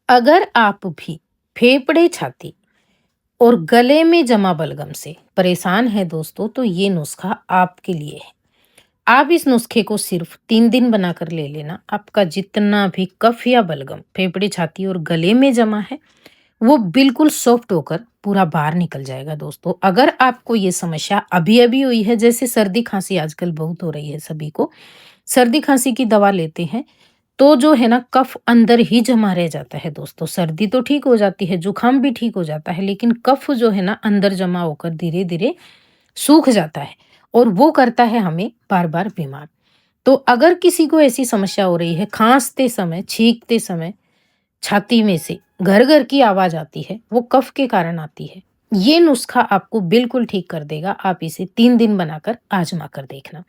अगर आप भी फेफड़े, छाती और गले में जमा बलगम से परेशान हैं दोस्तों, तो ये नुस्खा आपके लिए है। आप इस नुस्खे को सिर्फ 3 दिन बनाकर ले लेना। आपका जितना भी कफ या बलगम फेफड़े, छाती और गले में जमा है, वो बिल्कुल सॉफ्ट होकर पूरा बाहर निकल जाएगा दोस्तों। अगर आपको ये समस्या अभी-अभी हुई है, जैसे सर्दी खांसी आजकल बहुत हो रही है सभी को, सर्दी खांसी की दवा लेते हैं तो जो है ना कफ अंदर ही जमा रह जाता है दोस्तों। सर्दी तो ठीक हो जाती है, जुकाम भी ठीक हो जाता है, लेकिन कफ जो है ना अंदर जमा होकर धीरे-धीरे सूख जाता है और वो करता है हमें बार-बार बीमार। तो अगर किसी को ऐसी समस्या हो रही है, खाँसते समय, छींकते समय छाती में से घर-घर की आवाज़ आती है, वो कफ के कारण आती है। ये नुस्खा आपको बिल्कुल ठीक कर देगा। आप इसे 3 दिन बनाकर आज़मा कर देखना।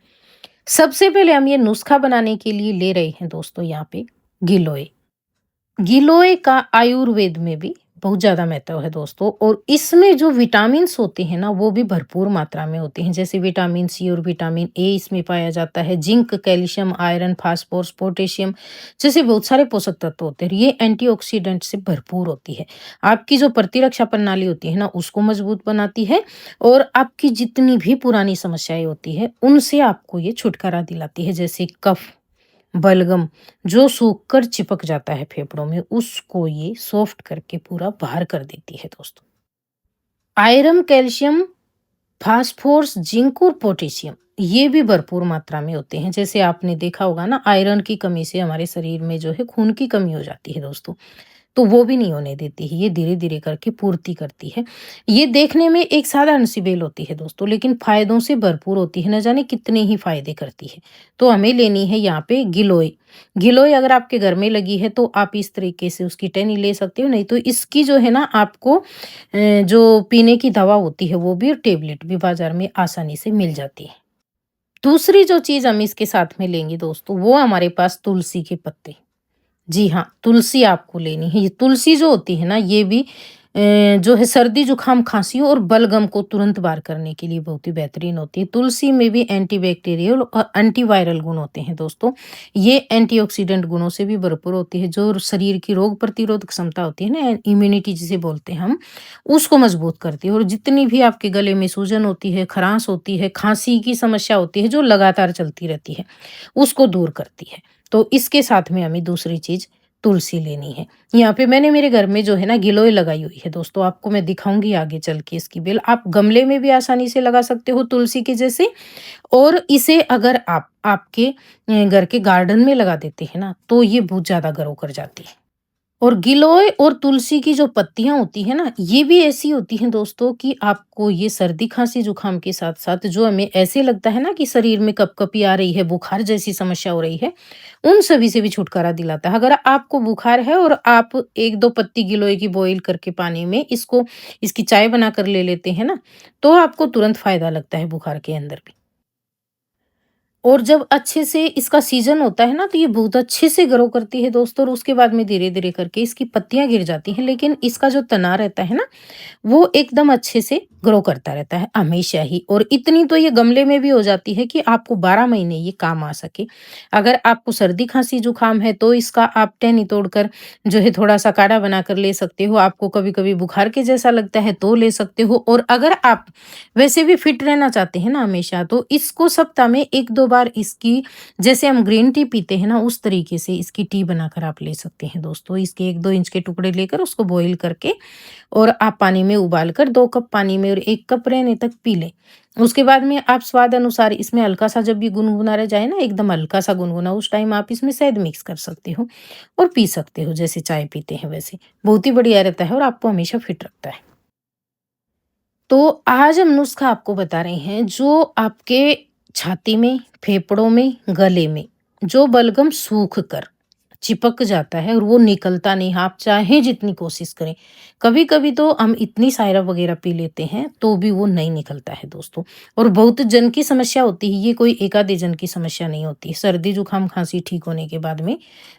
सबसे पहले हम ये नुस्खा बनाने के लिए ले रहे हैं दोस्तों यहाँ पे गिलोय। गिलोय का आयुर्वेद में भी बहुत ज़्यादा महत्व है दोस्तों, और इसमें जो विटामिन्स होते हैं ना वो भी भरपूर मात्रा में होते हैं। जैसे विटामिन सी और विटामिन ए इसमें पाया जाता है, zinc, calcium, iron, phosphorus, potassium जैसे बहुत सारे पोषक तत्व होते हैं। ये एंटीऑक्सीडेंट से भरपूर होती है। आपकी जो प्रतिरक्षा प्रणाली होती है ना उसको मजबूत बनाती है, और आपकी जितनी भी पुरानी समस्याएं होती है उनसे आपको ये छुटकारा दिलाती है। जैसे कफ, बलगम जो सूख कर चिपक जाता है फेफड़ों में, उसको ये सॉफ्ट करके पूरा बाहर कर देती है दोस्तों। आयरन, कैल्शियम, फास्फोरस, जिंक और पोटेशियम ये भी भरपूर मात्रा में होते हैं। जैसे आपने देखा होगा ना, आयरन की कमी से हमारे शरीर में जो है खून की कमी हो जाती है दोस्तों, तो वो भी नहीं होने देती है। ये धीरे-धीरे करके पूर्ति करती है। ये देखने में एक साधारण सी बेल होती है दोस्तों, लेकिन फ़ायदों से भरपूर होती है, न जाने कितने ही फ़ायदे करती है। तो हमें लेनी है यहाँ पे गिलोय। गिलोय अगर आपके घर में लगी है तो आप इस तरीके से उसकी टहनी ले सकते हो, नहीं तो इसकी जो है ना आपको जो पीने की दवा होती है वो भी, और टेबलेट भी बाज़ार में आसानी से मिल जाती है। दूसरी जो चीज़ हम इसके साथ में लेंगे दोस्तों, वो हमारे पास तुलसी के पत्ते। जी हाँ, तुलसी आपको लेनी है। ये तुलसी जो होती है ना, ये भी जो है सर्दी, जुकाम, खाँसी और बलगम को तुरंत बाहर करने के लिए बहुत ही बेहतरीन होती है। तुलसी में भी एंटीबैक्टीरियल और एंटीवायरल गुण होते हैं दोस्तों। ये एंटीऑक्सीडेंट गुणों से भी भरपूर होती है। जो शरीर की रोग प्रतिरोधक क्षमता होती है ना, इम्यूनिटी जिसे बोलते हैं हम, उसको मजबूत करती है। और जितनी भी आपके गले में सूजन होती है, खरांश होती है, खाँसी की समस्या होती है जो लगातार चलती रहती है, उसको दूर करती है। तो इसके साथ में हमें दूसरी चीज़ तुलसी लेनी है। यहाँ पे मैंने मेरे घर में जो है ना गिलोय लगाई हुई है दोस्तों, आपको मैं दिखाऊँगी आगे चल के इसकी बेल। आप गमले में भी आसानी से लगा सकते हो तुलसी के जैसे, और इसे अगर आप आपके घर के गार्डन में लगा देते हैं ना, तो ये बहुत ज़्यादा ग्रो कर जाती है। और गिलोय और तुलसी की जो पत्तियाँ होती हैं ना, ये भी ऐसी होती हैं दोस्तों कि आपको ये सर्दी, खाँसी, जुकाम के साथ-साथ जो हमें ऐसे लगता है ना कि शरीर में कँपकँपी आ रही है, बुखार जैसी समस्या हो रही है, उन सभी से भी छुटकारा दिलाता है। अगर आपको बुखार है और आप 1-2 पत्ती गिलोय की बॉयल करके पानी में इसकी चाय बनाकर ले लेते हैं ना, तो आपको तुरंत फ़ायदा लगता है बुखार के अंदर भी। और जब अच्छे से इसका सीज़न होता है ना, तो ये बहुत अच्छे से ग्रो करती है दोस्तों, और उसके बाद में धीरे-धीरे करके इसकी पत्तियाँ गिर जाती हैं, लेकिन इसका जो तना रहता है ना, वो एकदम अच्छे से ग्रो करता रहता है हमेशा ही। और इतनी तो ये गमले में भी हो जाती है कि आपको 12 महीने ये काम आ सके। अगर आपको सर्दी, खाँसी, जुकाम है तो इसका आप टहनी तोड़कर जो है थोड़ा-सा काढ़ा बनाकर ले सकते हो। आपको कभी-कभी बुखार के जैसा लगता है तो ले सकते हो, और अगर आप वैसे भी फिट रहना चाहते हैं ना हमेशा, तो इसको सप्ताह में 1-2 बार इसकी, जैसे हम ग्रीन टी पीते हैं ना उस तरीके से इसकी टी बनाकर आप ले सकते हैं दोस्तों। इसके 1-2 इंच के टुकड़े लेकर उसको बॉयल करके, और आप पानी में उबाल कर 2 कप पानी में और 1 कप रहने तक पी लें। उसके बाद में आप स्वाद अनुसार इसमें हल्का-सा, जब ये गुनगुना रह जाए ना, एकदम हल्का-सा गुनगुना, उस टाइम आप इसमें शहद मिक्स कर सकते हो और पी सकते हो, जैसे चाय पीते हैं वैसे। बहुत ही बढ़िया रहता है और आपको हमेशा फिट रखता है। तो आज हम नुस्खा आपको बता रहे हैं जो आपके छाती में, फेफड़ों में, गले में जो बलगम सूख कर चिपक जाता है और वो निकलता नहीं, आप चाहे जितनी कोशिश करें। कभी-कभी तो हम इतनी सायरप वगैरह पी लेते हैं तो भी वो नहीं निकलता है दोस्तों। और बहुत जन की समस्या होती है, ये कोई एक आधे जन की समस्या नहीं होती। सर्दी, जुकाम, खाँसी ठीक होने के बाद में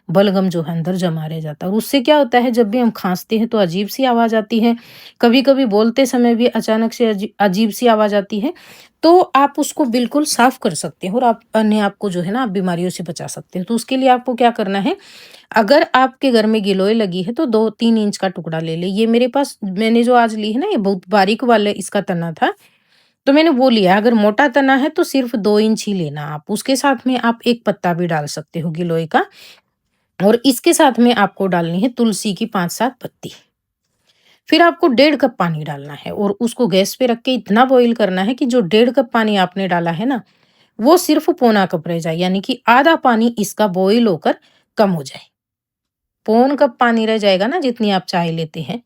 बलगम जो है अंदर जमा रह जाता है, और उससे क्या होता है, जब भी हम खाँसते हैं तो अजीब-सी आवाज़ आती है। कभी-कभी बोलते समय भी अचानक से अजीब-सी आवाज़ आती है। तो आप उसको बिल्कुल साफ कर सकते हो और आप अपने आप को जो है ना आप बीमारियों से बचा सकते हो। तो उसके लिए आपको क्या करना है, अगर आपके घर में गिलोय लगी है तो 2-3 इंच का टुकड़ा ले लें। ये मेरे पास मैंने जो आज ली है ना, ये बहुत बारीक वाला इसका तना था, तो मैंने वो लिया। अगर मोटा तना है तो सिर्फ़ 2 इंच ही लेना आप। उसके साथ में आप 1 पत्ता भी डाल सकते हो गिलोय का, और इसके साथ में आपको डालनी है तुलसी की 5-7 पत्ती। फिर आपको 1.5 कप पानी डालना है और उसको गैस पे रख के इतना बॉईल करना है कि जो 1.5 कप पानी आपने डाला है ना, वो सिर्फ़ पौना कप रह जाए, यानी कि आधा पानी इसका बॉईल होकर कम हो जाए। पौन कप पानी रह जाएगा ना, जितनी आप चाय लेते हैं,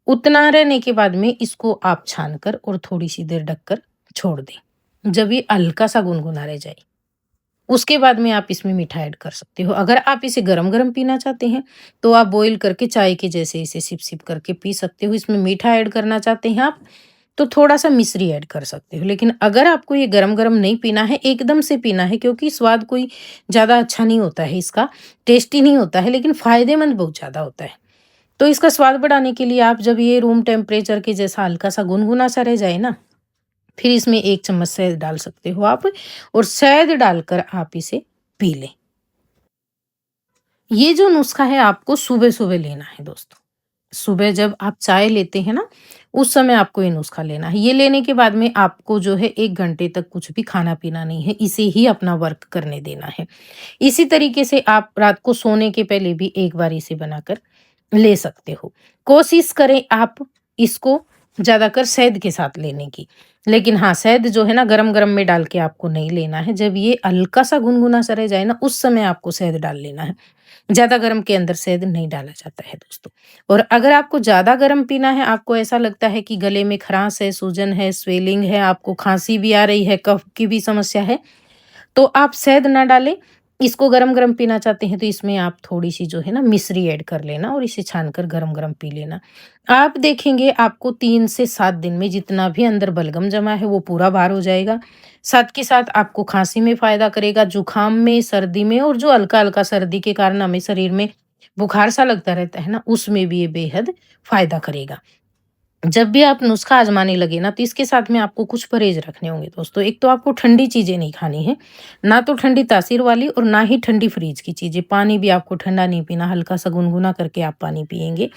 उतना रहने के बाद में इसको आप छान कर और थोड़ी-सी देर ढककर छोड़ दें। जब ये हल्का-सा गुनगुना रह जाए, उसके बाद में आप इसमें मीठा ऐड कर सकते हो। अगर आप इसे गरम-गरम पीना चाहते हैं, तो आप बॉयल करके चाय के जैसे इसे सिप-सिप करके पी सकते हो। इसमें मीठा ऐड करना चाहते हैं आप, तो थोड़ा-सा मिश्री ऐड कर सकते हो। लेकिन अगर आपको ये गरम-गरम नहीं पीना है, एकदम से पीना है, क्योंकि स्वाद कोई ज़्यादा अच्छा नहीं होता है इसका, टेस्टी नहीं होता है, लेकिन फ़ायदेमंद बहुत ज़्यादा होता है। तो इसका स्वाद बढ़ाने के लिए आप जब ये रूम टेम्परेचर के जैसा हल्का-सा गुनगुना सा रह जाए ना, फिर इसमें 1 चम्मच शहद डाल सकते हो आप, और शहद डालकर आप इसे पी लें। ये जो नुस्खा है आपको सुबह-सुबह लेना है दोस्तों। सुबह जब आप चाय लेते हैं ना, उस समय आपको ये नुस्खा लेना है। ये लेने के बाद में आपको जो है 1 घंटे तक कुछ भी खाना-पीना नहीं है, इसे ही अपना वर्क करने देना है। इसी तरीके से आप रात को सोने के पहले भी एक बार इसे बनाकर ले सकते हो। कोशिश करें आप इसको ज़्यादातर शहद के साथ लेने की। लेकिन हाँ, शहद जो है ना गरम-गरम में डाल के आपको नहीं लेना है। जब ये हल्का-सा गुनगुना सा रह जाए ना, उस समय आपको शहद डाल लेना है। ज़्यादा गरम के अंदर शहद नहीं डाला जाता है दोस्तों। और अगर आपको ज़्यादा गरम पीना है, आपको ऐसा लगता है कि गले में खराश है, सूजन है, स्वेलिंग है, आपको खाँसी भी आ रही है, कफ की भी समस्या है, तो आप शहद ना डालें। इसको गरम-गरम पीना चाहते हैं तो इसमें आप थोड़ी-सी जो है ना मिश्री ऐड कर लेना और इसे छानकर गरम-गरम पी लेना। आप देखेंगे आपको 3 से 7 दिन में जितना भी अंदर बलगम जमा है वो पूरा बाहर हो जाएगा। साथ के साथ आपको खाँसी में फ़ायदा करेगा, जुकाम में, सर्दी में, और जो हल्का-हल्का सर्दी के कारण हमें शरीर में बुखार सा लगता रहता है ना, उसमें भी ये बेहद फ़ायदा करेगा। जब भी आप नुस्खा आज़माने लगे ना, तो इसके साथ में आपको कुछ परहेज़ रखने होंगे दोस्तों। एक तो आपको ठंडी चीज़ें नहीं खानी है, ना तो ठंडी तासीर वाली और ना ही ठंडी फ्रिज की चीज़ें। पानी भी आपको ठंडा नहीं पीना, हल्का-सा गुनगुना करके आप पानी पिएँगे,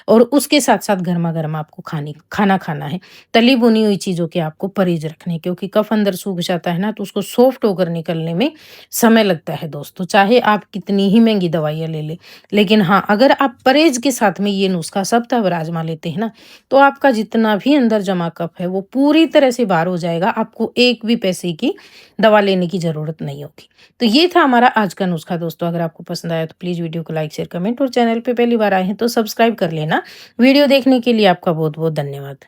और उसके साथ-साथ गरमा-गरम आपको खाना खाना है। तली-भुनी हुई चीज़ों के आपको परहेज़ रखने हैं, क्योंकि कफ अंदर सूख जाता है ना, तो उसको सॉफ्ट होकर निकलने में समय लगता है दोस्तों, चाहे आप कितनी ही महँगी दवाइयाँ ले लें। लेकिन हाँ, अगर आप परहेज़ के साथ में ये नुस्खा सप्ताह भर आज़मा लेते हैं ना, तो आपका जितना भी अंदर जमा कफ है वो पूरी तरह से बाहर हो जाएगा। आपको एक भी पैसे की दवा लेने की ज़रूरत नहीं होगी। तो ये था हमारा आज का नुस्खा दोस्तों। अगर आपको पसंद आया तो प्लीज़ वीडियो को लाइक, शेयर, कमेंट, और चैनल पे पहली बार आए हैं तो सब्सक्राइब कर लेना। वीडियो देखने के लिए आपका बहुत-बहुत धन्यवाद।